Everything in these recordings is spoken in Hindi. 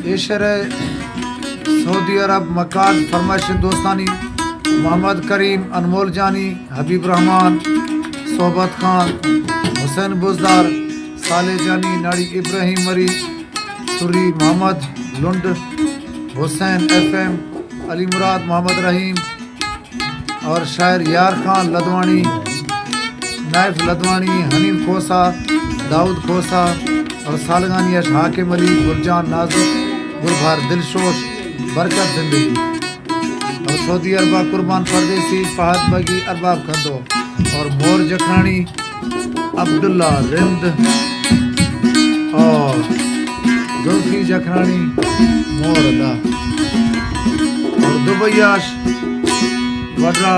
ये शहर सऊदी अरब मकाद फरमाइश दोस्तानी मोहम्मद करीम अनमोल जानी हबीब रहमान सोबत खान हुसैन बुजदार साले जानी नाड़ी इब्राहिम मरी सुरी मोहम्मद लुंड हुसैन FM अली मुराद मोहम्मद रहीम और शायर यार खान लदवानी नाइफ लदवानी हनीफ खोसा दाऊद खोसा और सालगानी यश हाकिम अली गुरजान नाजुक गुलभार दिलशोश बरकत जिंदगी और सऊदी अरबा कुर्बान परदेसी फहद बगी अरबाब खंदो और मोर जखरानी अब्दुल्ला रिंद और जुल्फी जखरानी मोर अदा और दुबैयाश वड्रा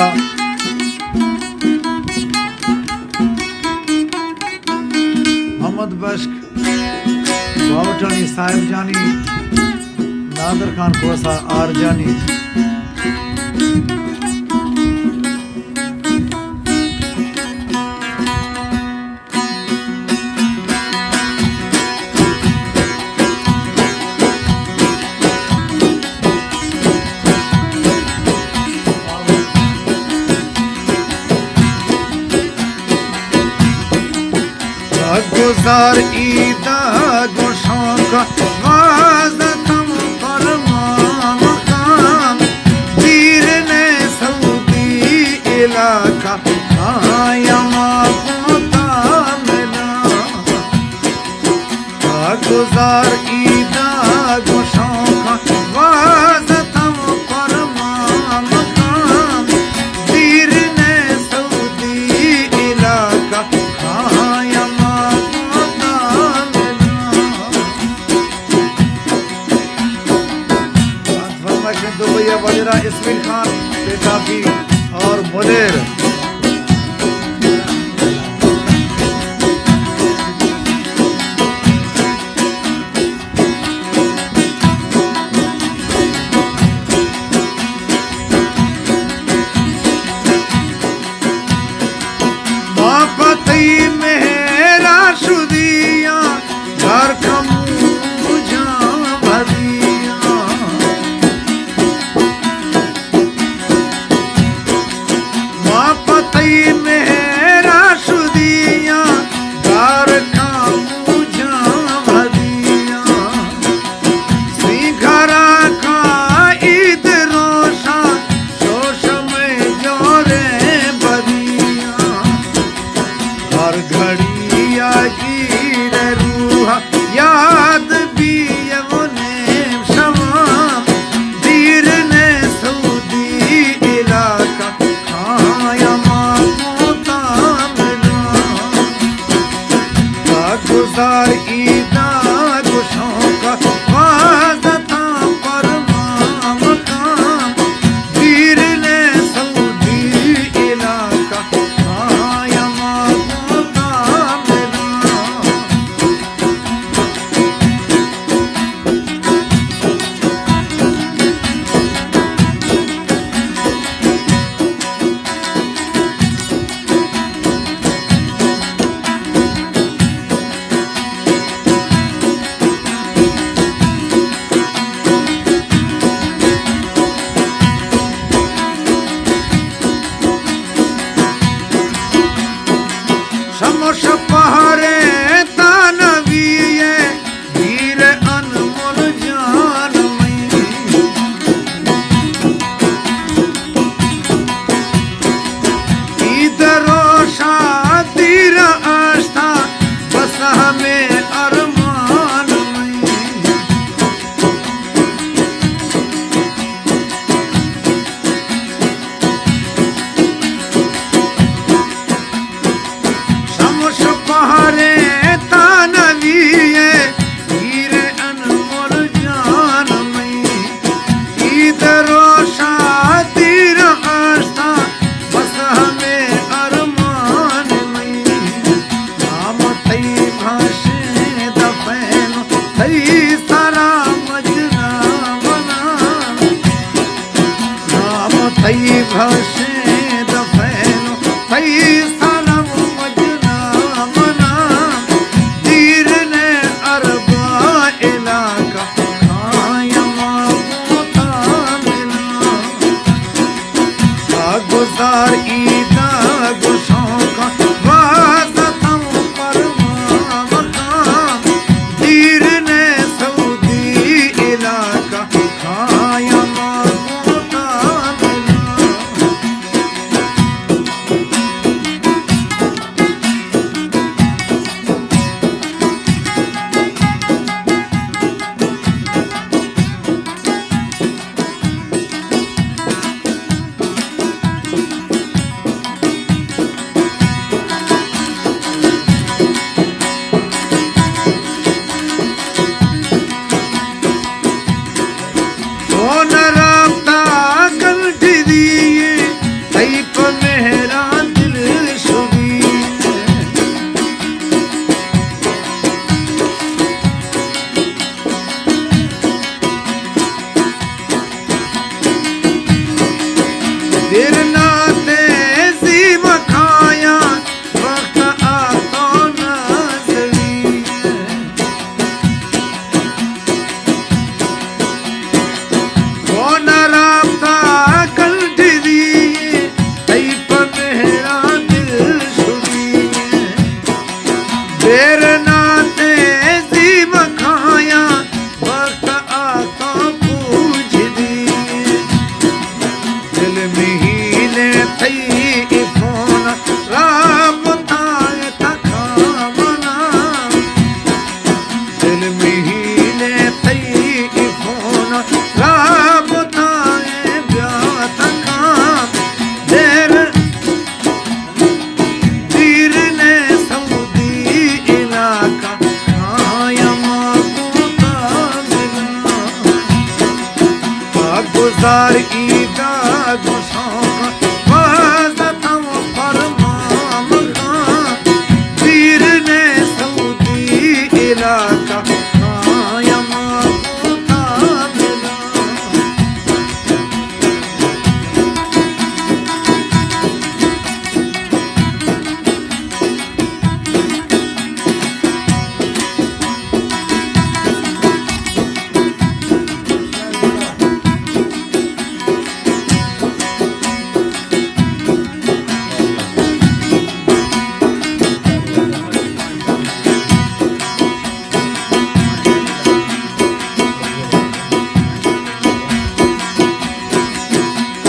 मोहम्मद बश्क बावटानी साहिब जानी नादर खान खोसा आर जानी गुजार ईदा गोशों का वाज़तम फरमान खान पीर ने सऊदी इलाका आयमा पोता मिला गुजार ईदा गोशों का वाज़तम फरमान खान पीर ने सऊदी इलाका दुबैया वजीरा इस्माइल खान बेताफी और मुनेर मापती मेरा शुदिया घर कमू मेरा शुदिया गार का मुझा भदिया सी घरा का ईद रोशा शोश में जोरे बदिया हर घड़िया गिर रूहा याद भी यमुने शमा दीर ने सऊदी इलाका गुजार ईदा गुशों का वाज़ता फरमान खान पीर ने सऊदी इलाका आयमा पोता मिला शमोश पहरे तानवीए वीर अनमोल जान इधरो शातिर आस्था बस हमें अरमान पहरे तानवीए वीर अनमोल जान इधरो शातिर आस्था बस हमें अरमान नाम तई भाषे दफैन तई सारा मजना बना नाम तई भाषे दफैन तई सारा मजना बना दीर ने अरबा इलाका महीने तई फोन राबताए ब्यात खां देर तीर ने सऊदी इलाका खायमा कोता मिला गुजार ईदा दुशौका वाजतम फरमाम खां तीर ने सऊदी इलाका खायमा कोता मिला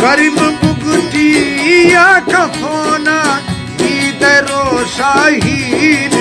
करीम बुगटिया कफोना इधरो शाहीन